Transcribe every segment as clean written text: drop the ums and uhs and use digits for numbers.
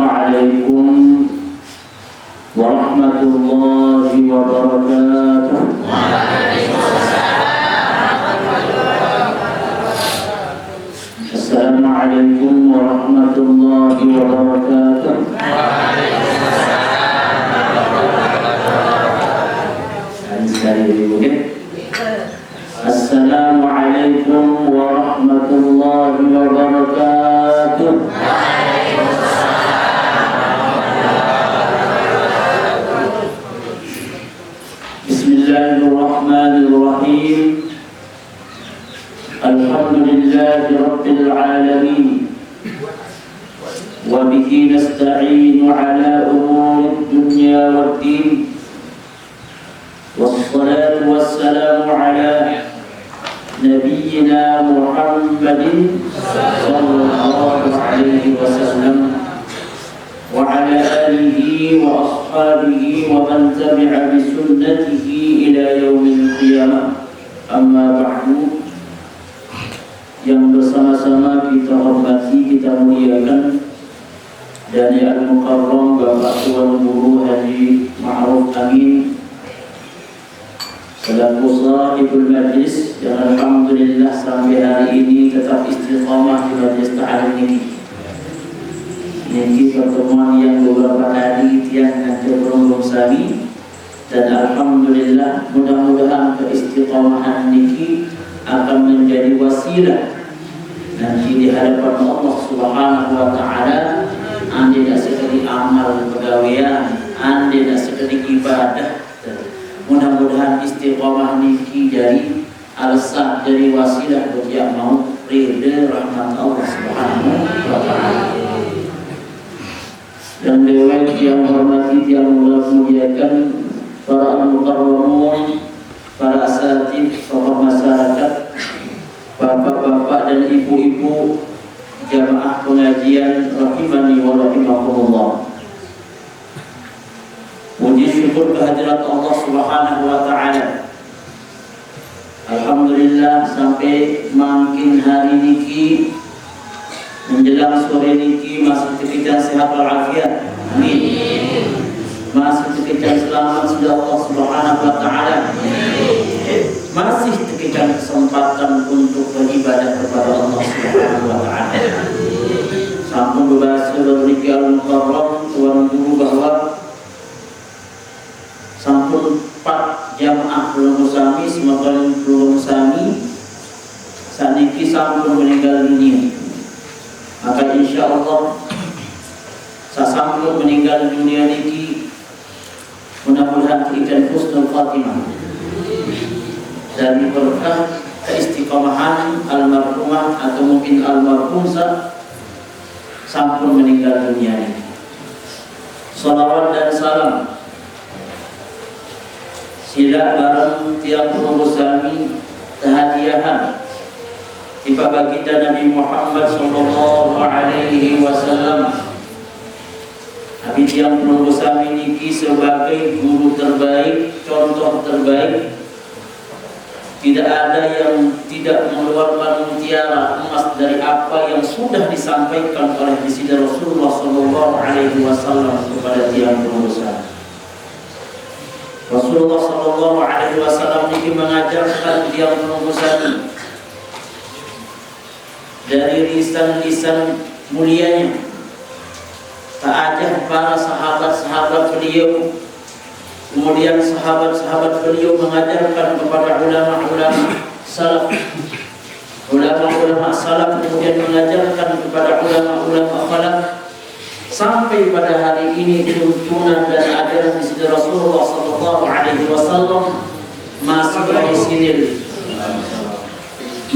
Assalamualaikum warahmatullahi wabarakatuh. Assalamualaikum warahmatullahi wabarakatuh. Assalamualaikum warahmatullahi wabarakatuh. Bismillahirrahmanirrahim. Alhamdulillahi rabbil alamin. Wa bihi nasta'inu ala umuri dunya waddin. Wassalatu wassalamu ala nabiyyina Muhammadin sallallahu alaihi wasallam wa ala alihi wa ashabihi wa man tabi'a bi sunnatihi ila yaumil qiyamah. Amma ba'du. Yang bersama-sama kita hormati, kita muliakan dari Al-Mukarram Bapak Tuan Guru Haji Ma'ruf Amin selaku sahibul majlis yang alhamdulillah sampai hari ini tetap istiqamah di majlis ta'lim ini. Ini pertemuan yang beberapa kali tiang nanti belum sami, dan alhamdulillah mudah-mudahan keistiqamahan niki akan menjadi wasilah nanti di hadapan Allah Subhanahu wa taala. Andi dak sekali amal pegawaian, andi dak sekali ibadah. Mudah-mudahan istiqamah niki jadi alasan, jadi wasilah bagi yang mau ridha rahmat Allah Subhanahu wa taala. Dan dewan yang hormati, yang muliakan para al-mukarramun, para asatidz, tokoh masyarakat, bapak-bapak dan ibu-ibu jamaah pengajian rahimani wa rahimakumullah. Puji syukur kehadirat Allah Subhanahu wa taala. Alhamdulillah sampai makin hari niki menjelang sore niki masih diberikan sehat walafiat. Amin. Masih diberikan selamat sudah Allah Subhanahu wa taala. Masih diberikan kesempatan untuk beribadah kepada Allah Subhanahu wa taala. Sampun berbahasa dari Al-Mukarram Tuan Guru bahwa sampun 4 jamaah belum sami, semoga belum sami saniki sampun meninggal dunia. Maka insya Allah sasampun meninggal dunia niki mudah-mudahan kita husnul khatimah dari berkah keistiqamahan almarhumah atau mungkin almarhum sampun meninggal dunia ini. Salawat dan salam sila bareng tiang pengurus kami kehadiahan tiba baginda Nabi Muhammad sallallahu alaihi wasallam. Nabi tiang pengurus kami niki sebagai guru terbaik, contoh terbaik. Tidak ada yang tidak mengeluarkan mutiara emas dari apa yang sudah disampaikan oleh Baginda Rasulullah sallallahu alaihi wasallam kepada tiang pengurus kami. Rasulullah sallallahu alaihi wasallam ini mengajarkan dia menunggu dari lisan-lisan mulianya. Ta'ajah para sahabat-sahabat beliau, kemudian sahabat-sahabat beliau mengajarkan kepada ulama-ulama salaf, ulama-ulama salaf kemudian mengajarkan kepada ulama-ulama khalaf, sampai pada hari ini tuntunan dan ajaran di Rasulullah sallallahu alaihi wasallam masih orisinil,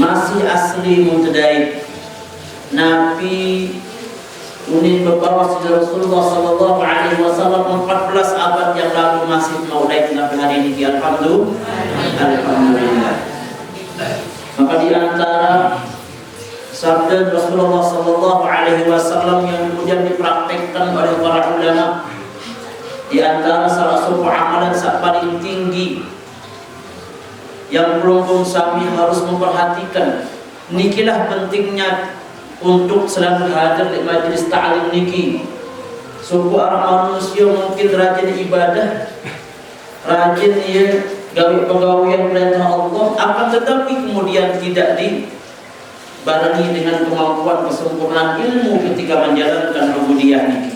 masih asli mutadaik. Nabi unin membawa Rasulullah sallallahu alaihi wasallam 14 abad yang lalu masih maudaik sampai hari ini. Alhamdulillah. Maka di antara sabda Rasulullah sallallahu alaihi wasallam yang kemudian dipraktekkan oleh para ulama, di antara salah satu amalan yang paling tinggi yang pelunggung sami harus memperhatikan, nikilah pentingnya untuk selalu hadir di majlis ta'lim niki. Suku orang manusia mungkin rajin ibadah, rajin ia gawe-pegawaian perintah Allah, akan tetapi kemudian tidak dibarengi dengan kemampuan kesempurnaan ilmu ketika menjalankan ubudiyah ini.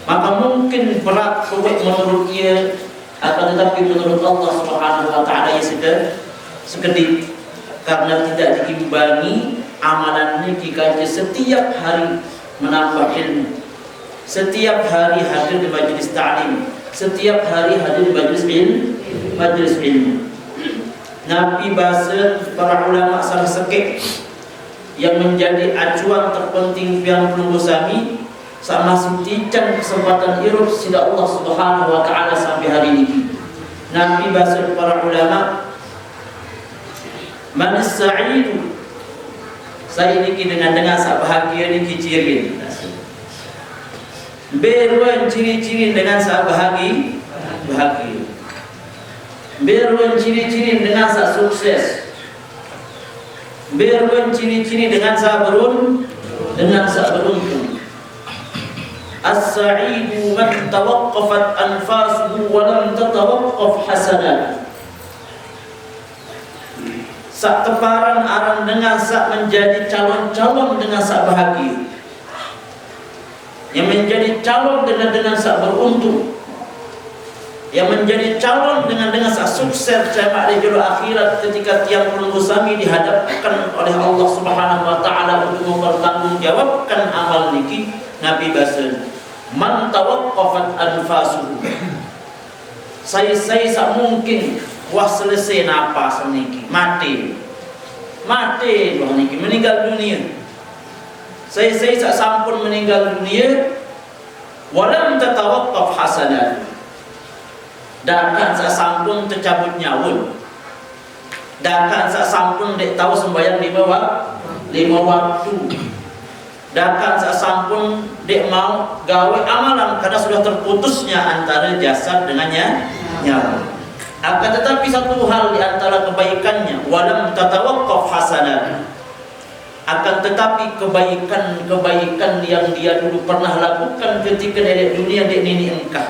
Maka mungkin berat menurut ia, akan tetapi menurut Allah Subhanahu wa taala ia sudah sekedip, karena tidak diimbangi amalan ini jika setiap hari menambah ilmu, setiap hari hadir di majlis ta'lim, setiap hari hadir di majlis ilmu. Nabi bahasa para ulama salah sekek yang menjadi acuan terpenting yang perlu sami sama sentikan kesempatan hidup sida Allah Subhanahu wa taala sampai hari ini. Nabi bahasa para ulama, man as-sa'idu, saya ini dengan sak bahagia ini ciri. Beruan ciri-ciri dengan sak bahagia. Beruan ciri-ciri dengan sak sukses. Beruan ciri-ciri dengan sak beruntung. As-sa'idu man tawaqqafat anfasuhu wa lam tatawaqqaf hasanat. Sak teparan arang dengan sak menjadi calon-calon dengan sak bahagia, yang menjadi calon dengan sak beruntung, yang menjadi calon dengan sak sukses sampai di juru akhirat ketika tiang penunggu sami dihadapkan oleh Allah Subhanahu wa taala untuk mempertanggungjawabkan amal niki. Nabi bahasa man tawaqqafat anfasuhu, saya sak mungkin wah selesai napas niki, mati wah niki, meninggal dunia. Saya sak sampun meninggal dunia, walam tatawaqqaf hasanat, dakan sak sampun tercabut nyawun, dakan sak sampun dek tahu sembahyang lima waktu, dakan sak sampun dek mau gawe amalan karena sudah terputusnya antara jasad dengannya nyawa. Akan tetapi satu hal di antara kebaikannya, walam tatawaqqaf hasanat, akan tetapi kebaikan yang dia dulu pernah lakukan ketika dari dunia dek nini engkau,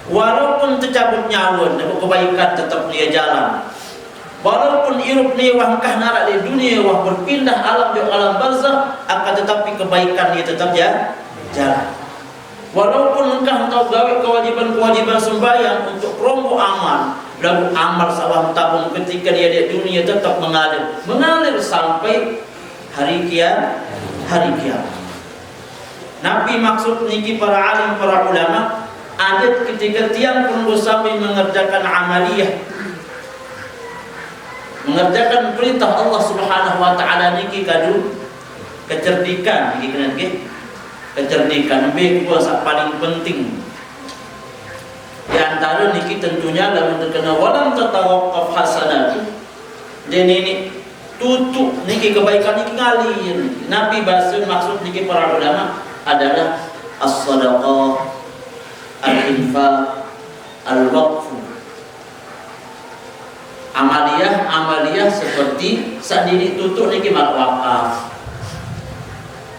walaupun tercabut nyawa, kebaikan tetap dia jalan. Walaupun irup ni wahkah narak di dunia, wah berpindah alam di alam barzakh, akan tetapi kebaikan dia tetap jalan. Walaupun engkau tahu gawe kewajiban sembahyang untuk promo amal, lalu amal sawah tabung ketika dia di dunia tetap mengalir sampai hari kiamat. Nabi maksud niki para alim, para ulama, adat ketika tiang penunggu sami mengerjakan amaliyah, mengerjakan perintah Allah Subhanahu wa taala niki kadu kecerdikan niki kena niki. Kecerdikan kuasa paling penting di antara niki tentunya lamun terkena walam tatawaqqaf hasanat. Dan ini tutup niki kebaikan niki ngalir. Nabi bahasa maksud niki para ulama adalah as-sadaqah, al-infaq, al-waqf. Amaliyah seperti sendiri tutup niki wakaf.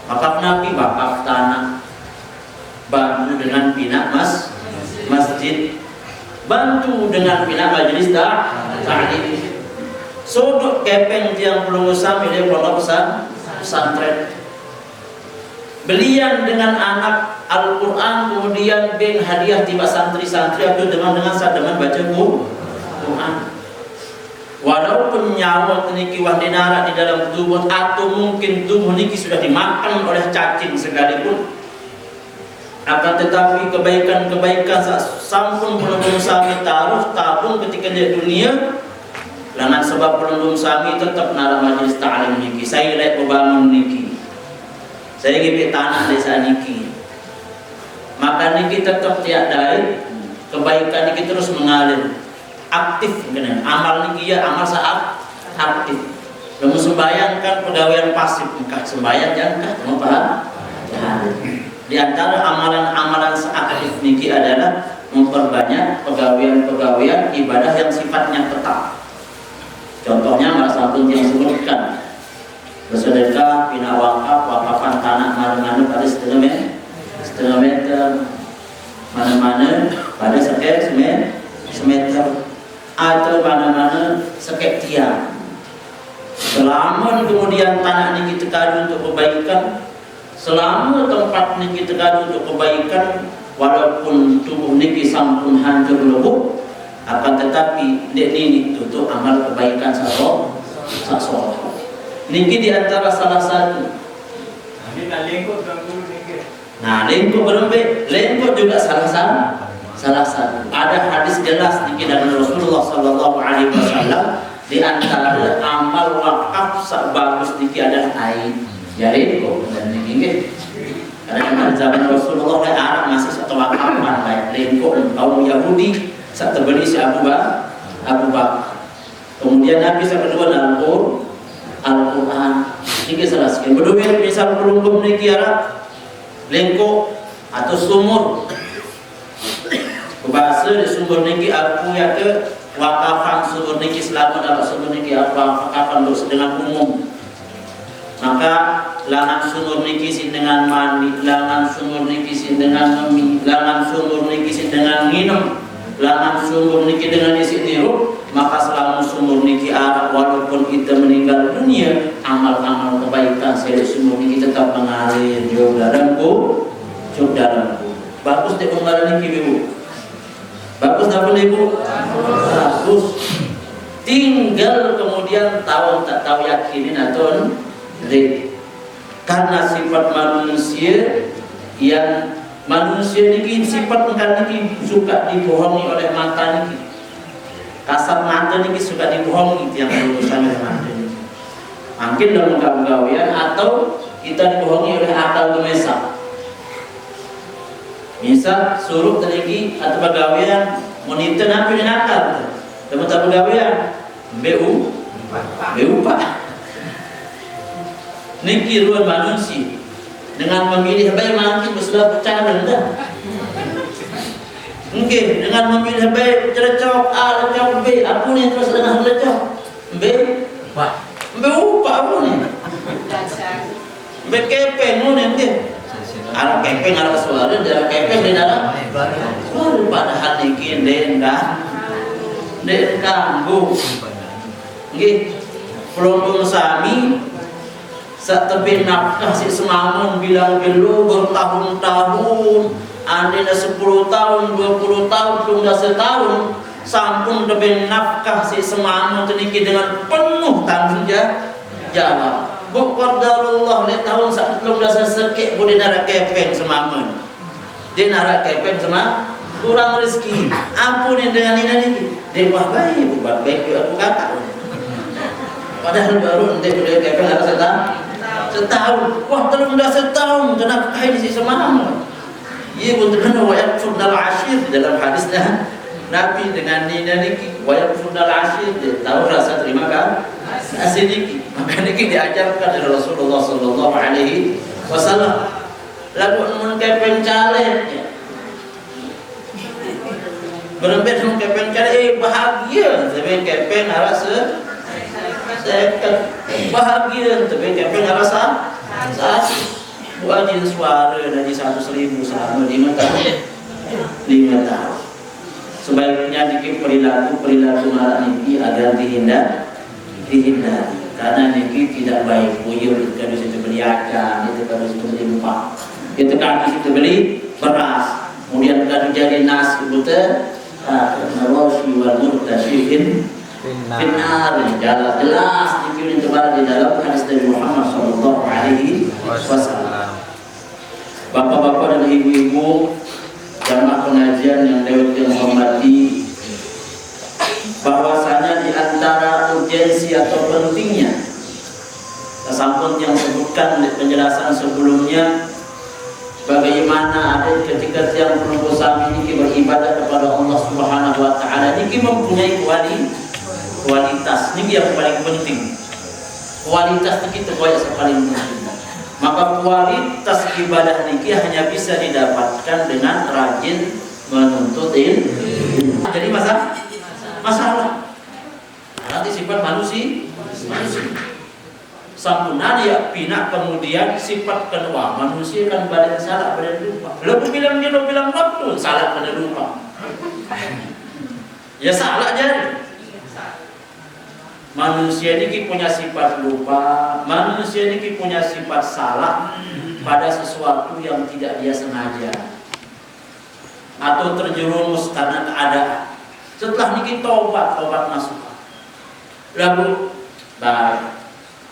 Wakaf Nabi, wakaf tanah, bantu dengan bina masjid, bantu dengan bina majlis ta'lim, sodok kepeng tiang pelungu sami dia pondok pesantren, belian dengan anak Al-Quran, kemudian ben hadiah tiba santri-santri itu dengan baca Quran. Walaupun nyawa niki wah dinara di dalam tubuh, atau mungkin tubuh niki sudah dimakan oleh cacing sekalipun, akan tetapi kebaikan sampun pelundung sami taruh tabung ketika di dunia, dengan sebab pelundung sami tetap nara majlis ta'lim niki. Saya lihat membangun niki, saya ngipik tanah desa niki, maka niki tetap tiap dari kebaikan niki terus mengalir. Aktif dengan amal niki ya, amal saat aktif. Lalu sembahyang kan pegawaian pasif, engkah sembahyang jangan mau paham. Di antara amalan-amalan aktif niki adalah memperbanyak pegawaian ibadah yang sifatnya tetap. Contohnya masalah yang sebutkan bersedekah, bina wakaf, wakafan tanah marengan pada setengah meter, semeter atau mana-mana sekek tiang. Selama kemudian tanah ini kita kadu untuk kebaikan, selama tempat ini kita kadu untuk kebaikan, walaupun tubuh ini sampun hancur lebur, akan tetapi ini untuk amal kebaikan seseorang. Niki di antara salah satu. Nah, lengkok berembek, lengkok juga salah satu. Ada hadis jelas niki dari Rasulullah Sallallahu Alaihi Wasallam. Di antara amal wakaf bagus niki adalah air. Ya lengkok dan niki. Karena zaman Rasulullah Arab masih satu wakafan baik lengkok kaum Yahudi saat terbeli si Abu Bakar. Kemudian Nabi yang kedua Al-Quran. Niki salah sekali. Berdua misal pelungkum niki Arab lengkok atau sumur. Bahasa di sumur niki aku ya ke wakafan sumur niki selama dalam sumur niki wakafan dengan umum. Maka langan sumur niki sin dengan mandi, langan sumur niki sin dengan memi, langan sumur niki sin dengan minum, langan sumur niki dengan isi niru. Maka selama sumur niki Arab, walaupun kita meninggal dunia, amal-amal kebaikan dari sumur niki tetap mengalir jauh dalamku. Bagus deh penggalan niki ibu. Bagus tak boleh ibu? Bagus. Tinggal kemudian tahu tak tahu yakinin atau karena sifat manusia yang manusia ini sifat niki suka dibohongi oleh mata niki. Kasar mata niki suka dibohongi yang urusan oleh mata niki. Mungkin dalam gawe-gawean atau kita dibohongi oleh akal gemesak. Misal suruh terigi atau pegawaian monitor napi dan akal tempat pegawaian BU Pak niki ruang manusia dengan memilih baik makin bersudah pecah rendah mungkin dengan memilih baik cerecok A lecok B aku nih terus dengan lecok B BU Pak aku nih B kepeng nih ada kepeng ada suara ada kepeng di dalam suara padahal niki den ganggu nggih pelongkong sami sak tepi nafkah si semamun bilang gelu bertahun-tahun andina 10 tahun 20 tahun tunggu setahun sampun tepi nafkah si semamun niki dengan penuh tanggung jawab. Bukor darullah ni tahun saat belum dasar sekek boleh narak kepeng semamun. Dia narak kepeng sama kurang rezeki. Ampunin dengan ini. Dia buat baik, buat baik aku kata. Padahal baru nanti boleh kepeng ada setahun. Wah belum dah setahun kenapa kain si semamun? Ia pun terkena wayat sundal ashir dalam hadisnya. Nabi dengan nina niki wayat sundal ashir dia tahu rasa terima kasih niki. Maka niki diajarkan oleh Rasulullah Sallallahu Alaihi Wasallam. Lagu mengkepeng caleg, berempet mengkepeng caleg, bahagia. Tapi kepeng rasa bahagia. Tapi kepeng rasa buat suara dari 100.000 selama 5 tahun. Sebaiknya niki perilaku malah niki agar dihindari. Karena niki tidak baik. Buyur kita di situ beli acar, kita di situ beli empah, kita di situ beli beras, kemudian kita jadi nasi buta, naroshi wal murtashihin benar jelas niki terbarat di dalam hadis dari Muhammad Sallallahu Alaihi Wasallam. Bapak-bapak dan ibu-ibu jamaah pengajian yang dihormati, bahwasanya di antara urgensi atau pentingnya sampun yang sebutkan di penjelasan sebelumnya, bagaimana ada ketika tiang pelunggu sami ini beribadah kepada Allah Subhanahu Wa Taala ini mempunyai kualitas ini yang paling penting. Kualitas itu yang paling penting. Maka kualitas ibadah niki hanya bisa didapatkan dengan rajin menuntut ilmu. Jadi masalah. Nanti sifat manusia. Sampunan ya pinak kemudian sifat kedua manusia kan badan salah badan lupa. Lebih bilang dia bilang waktu salah badan lupa. Ya salah jadi. Manusia ini punya sifat lupa, manusia ini punya sifat salah pada sesuatu yang tidak dia sengaja atau terjerumus karena keadaan. Setelah niki tobat masuk. Lalu baik.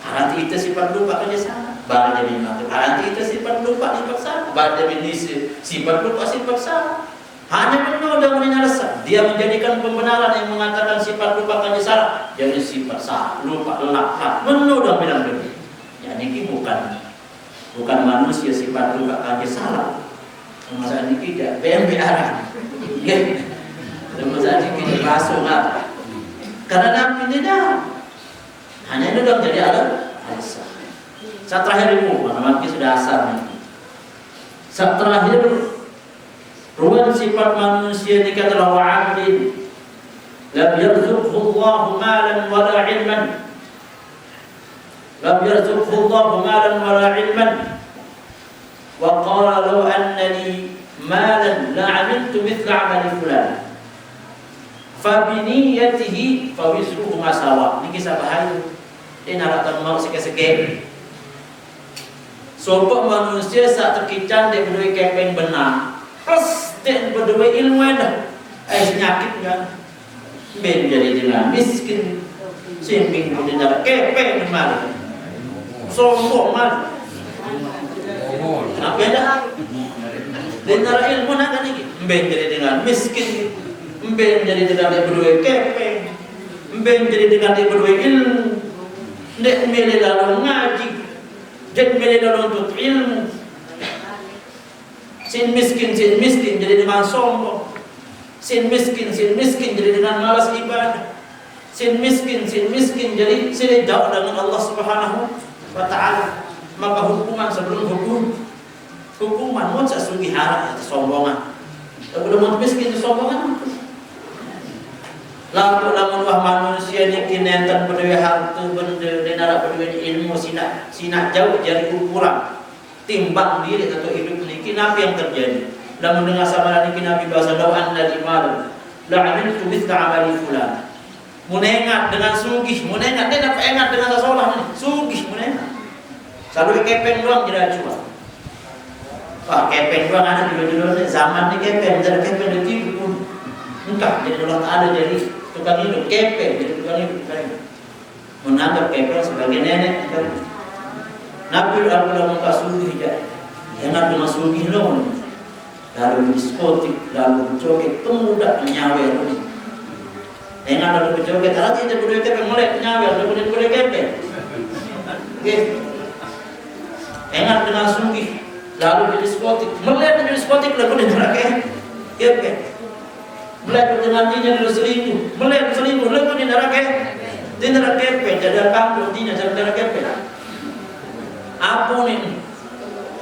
Nanti itu sifat lupa kerja salah. Baru jadi mati. Nanti itu sifat lupa sifat salah. Baru jadi sifat lupa sifat salah. Hanya menodong menyalahkan. Dia menjadikan pembenaran yang mengatakan sifat lupa kerja salah jadi sifat salah, lupa lelak. Menodong bilang begitu. Ya niki bukan manusia sifat lupa kerja salah. Masa ini tidak BMPR. Masa ini tidak langsung lah. Karena Nabi tidak. Hanya itu dong jadi alasan. Saat terakhir itu, mana sudah asar nih. Saat terakhir, ruang sifat manusia ini kata wa'abdin, lam yarzuqhu Allahu malan wala ilman, lam yarzuqhu Allahu malan wala ilman, wa qala law annani malan la'amiltu mithla amali fulan. Fabiniyatihi fawisruhu masawa. Ini kisah bahaya. Ini naratan mau seke-seke. Sobok manusia saat terkican dia berdua kepeng benar. Plus dia berdua ilmu dah. Nyakit kan. Ben jadi dengan miskin. Simping berdua darah kepeng benar. Sombong mal. Apa dah? Dia darah ilmu nak kan ini. Ben jadi dengan miskin. Ben jadi dengan dia berdua kepeng, ben jadi dengan dia berdua ilmu, dek milih lalu ngaji, dek milih lalu untuk ilmu. Sin miskin jadi dengan sombong, sin miskin jadi dengan malas ibadah, sin miskin jadi sini jauh dengan Allah Subhanahu wa Ta'ala. Maka hukuman sebelum hukuman mau sasugi harap sombongan. Kalau mau miskin sombongan. Lalu wah manusia ni kinentan berdua harta benda denara berdua ilmu sinak jauh jadi ukuran timbang diri atau hidup ni kenapa yang terjadi. Lalu mendengar sama ni Nabi bahasa doa dari malam la'amil tu mithla amali fulan. Menengat dengan sugih, menengat dia dapat ingat dengan seseorang ni sugih menengat. Selalu kepeng doang tidak cuma. Wah kepeng doang ada dulu zaman ni kepeng jadi kepeng itu pun entah jadi Allah Taala jadi tukang hidup kepeng jadi tukang hidup menanggap kepeng sebagai nenek kan. Nabi Allah muka sugih ya Nabi masugih lawan lalu diskotik lalu joget pemuda nyawer ni dengan lalu joget arti itu budaya kepeng melek nyawer lalu budaya kepeng oke dengan sugih lalu di diskotik melek di diskotik lalu di kepeng melihat nantinya dulu selingkuh, melihat selingkuh, lalu di neraka kepeng, jadi kampung nantinya jadi neraka kepeng. Apa ni?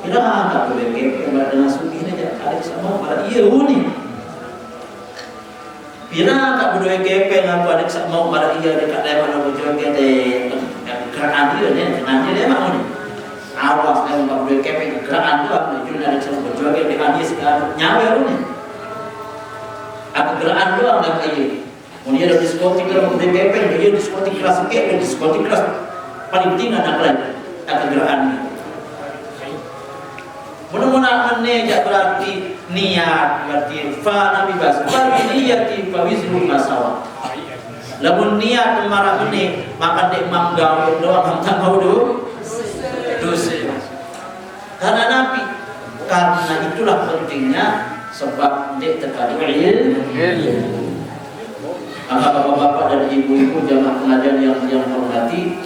Kira tak boleh kepeng dengan sugih ni jadi ada sama pada iya uni. Kira tak boleh kepeng aku ada sama pada iya dekat lepas aku joget gerakan dia ni, dengan dia memang uni. Awas yang tak boleh kepeng gerakan tu aku jual ada sama joget dengan dia sekarang nyawa uni. Aku gerakan doang dah kayak. Kemudian ada diskotik kalau mau kepeng, dia diskotik kelas kepeng, diskotik kelas paling tinggi anak lain. Aku gerakan ni. Mudah-mudahan menejak berarti niat, berarti fa Nabi bahasa. Berarti niati fawisru masawa. Lamun niat marah ini, maka dia manggawe doang tak mau dosa. Karena Nabi, karena itulah pentingnya. Sebab dia terkadang ilmu. Maka bapak-bapak dan ibu-ibu jamaah pengajian yang hormati,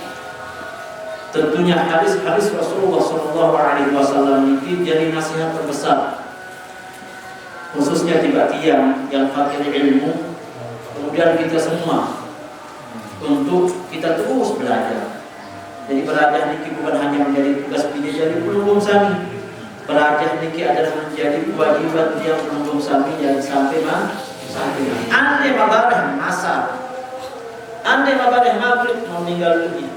tentunya hadis-hadis Rasulullah SAW ini jadi nasihat terbesar, khususnya bagi yang fakir ilmu, kemudian kita semua untuk kita terus belajar. Jadi belajar ini bukan hanya menjadi tugas jadi pelubung sami. Belajar niki adalah menjadi kewajiban yang belum sampai dan sampai andai mabarah asar, andai mabarah maghrib mau meninggal dunia,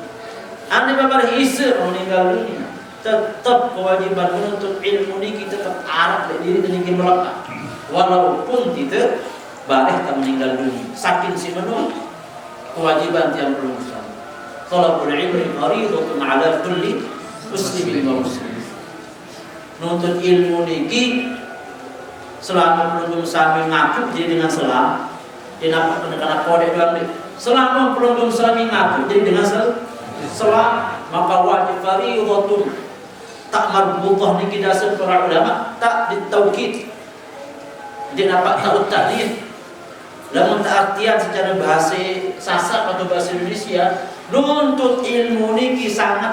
andai mabarah isya mau meninggal dunia, tetap kewajiban menuntut ilmu niki tetap arah dari diri dan niki melekat. Walaupun tidak bareh tak meninggal dunia. Saking si menurut kewajiban tiang belum Islam. Talabul ilmi fardhatun 'ala kulli muslimin wa muslimin. Nuntut ilmu niki selama belum sami ngaku jadi dengan selam. Dia dapat kena kode doang ni. Selama belum sami ngaku jadi dengan selam, maka wajib fardhatun tak marbutah niki dasar para ulama tak ditaukid. Dia dapat tahu taklid. Dalam artian secara bahasa Sasak atau bahasa Indonesia, nuntut ilmu niki sangat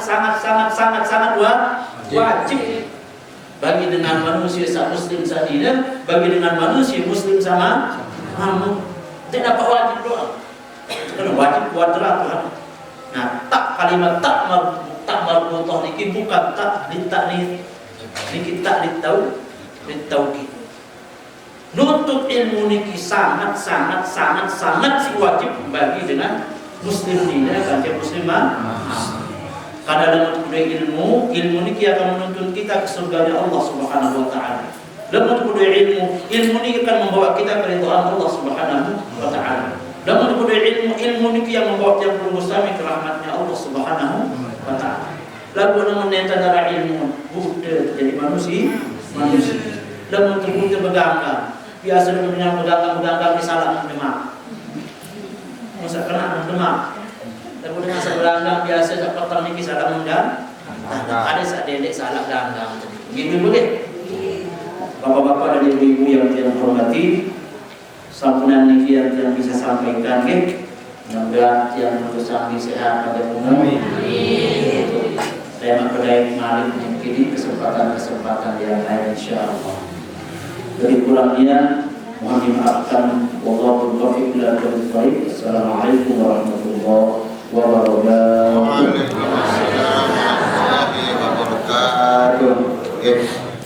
wajib bagi dengan manusia muslim sadina, bagi dengan manusia muslim sama kamu. Tidak dapat wajib doang. Kalau wajib kuadrat Tuhan. Nah, tak kalimat tak marbutah niki bukan tak ditakni, niki tak ditauqid. Nuntut ilmu niki sangat si wajib bagi dengan muslim ini kan muslimah. Karena dalam ilmu niki akan menuntun kita ke surga Allah Subhanahu wa taala. Dalam ilmu niki akan membawa kita ke ridhaan Allah Subhanahu wa taala. Dalam ilmu niki yang membawa yang berusaha ke rahmatnya Allah Subhanahu wa taala. Lalu namun antara ilmu Buddha jadi manusia. Dalam Buddha berganggang. Biasa dengan pedagang di salah mendemak. Masa kena mendemak. Tapi dengan seberanggang biasa tak petang niki salah mendang. Ada sak dedek salah ganggang. Begitu boleh. Bapak-bapak dan ibu-ibu yang saya hormati, sampunan niki yang bisa sampaikan nggih. Semoga yang berusaha sehat pada umum. Saya mempelai malik ini kesempatan yang lain insyaallah. Dari kurangnya mohon dimaafkan. Wallahu taufiq ila taufiq. Assalamualaikum warahmatullahi wabarakatuh. Waalaikumsalam warahmatullahi wabarakatuh.